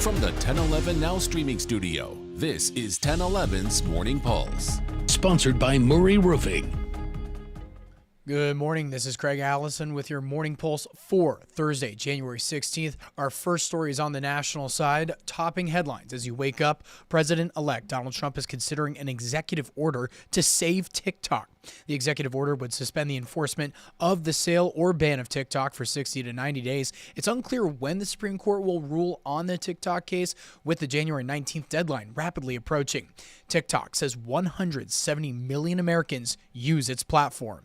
From the 1011 Now streaming studio, this is 1011's Morning Pulse. Sponsored by Murray Roofing. Good morning. This is Craig Allison with your Morning Pulse for Thursday, January 16th. Our first story is on the national side, topping headlines as you wake up. President-elect Donald Trump is considering an executive order to save TikTok. The executive order would suspend the enforcement of the sale or ban of TikTok for 60 to 90 days. It's unclear when the Supreme Court will rule on the TikTok case, with the January 19th deadline rapidly approaching. TikTok says 170 million Americans use its platform.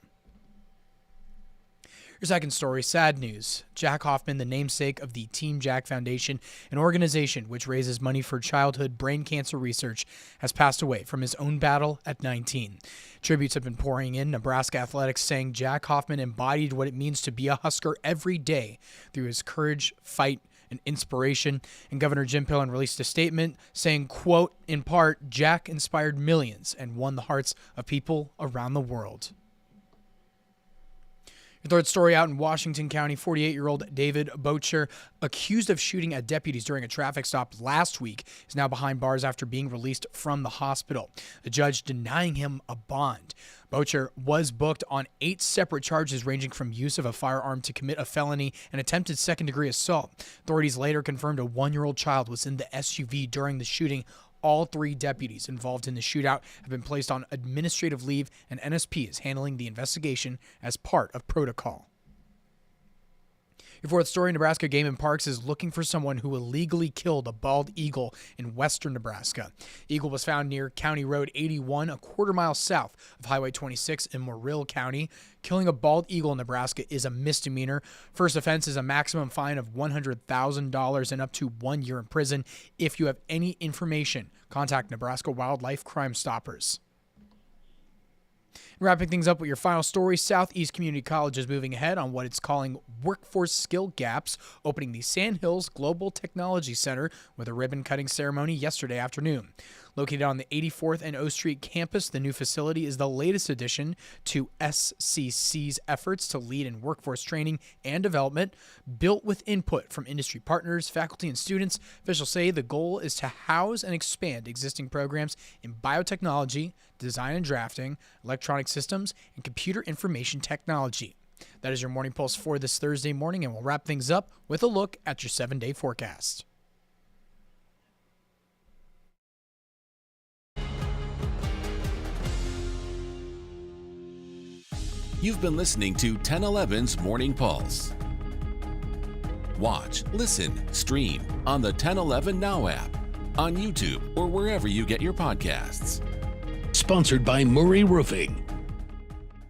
Your second story, sad news. Jack Hoffman, the namesake of the Team Jack Foundation, an organization which raises money for childhood brain cancer research, has passed away from his own battle at 19. Tributes have been pouring in. Nebraska athletics saying Jack Hoffman embodied what it means to be a Husker every day through his courage, fight, and inspiration. And Governor Jim Pillen released a statement saying, quote, in part, Jack inspired millions and won the hearts of people around the world. Your third story out in Washington County, 48-year-old David Bocher, accused of shooting at deputies during a traffic stop last week, is now behind bars after being released from the hospital. The judge denying him a bond. Bocher was booked on 8 separate charges ranging from use of a firearm to commit a felony and attempted second-degree assault. Authorities later confirmed a 1-year-old child was in the SUV during the shooting. All 3 deputies involved in the shootout have been placed on administrative leave, and NSP is handling the investigation as part of protocol. Your fourth story, Nebraska Game and Parks is looking for someone who illegally killed a bald eagle in western Nebraska. The eagle was found near County Road 81, a quarter-mile south of Highway 26 in Morill County. Killing a bald eagle in Nebraska is a misdemeanor. First offense is a maximum fine of $100,000 and up to 1 year in prison. If you have any information, contact Nebraska Wildlife Crime Stoppers. Wrapping things up with your final story, Southeast Community College is moving ahead on what it's calling workforce skill gaps, opening the Sandhills Global Technology Center with a ribbon-cutting ceremony yesterday afternoon. Located on the 84th and O Street campus, the new facility is the latest addition to SCC's efforts to lead in workforce training and development. Built with input from industry partners, faculty, and students, officials say the goal is to house and expand existing programs in biotechnology, design and drafting, electronic systems, and computer information technology. That is your Morning Pulse for this Thursday morning, and we'll wrap things up with a look at your 7-day forecast. You've been listening to 1011's Morning Pulse. Watch, listen, stream on the 1011 Now app, on YouTube, or wherever you get your podcasts. Sponsored by Murray Roofing.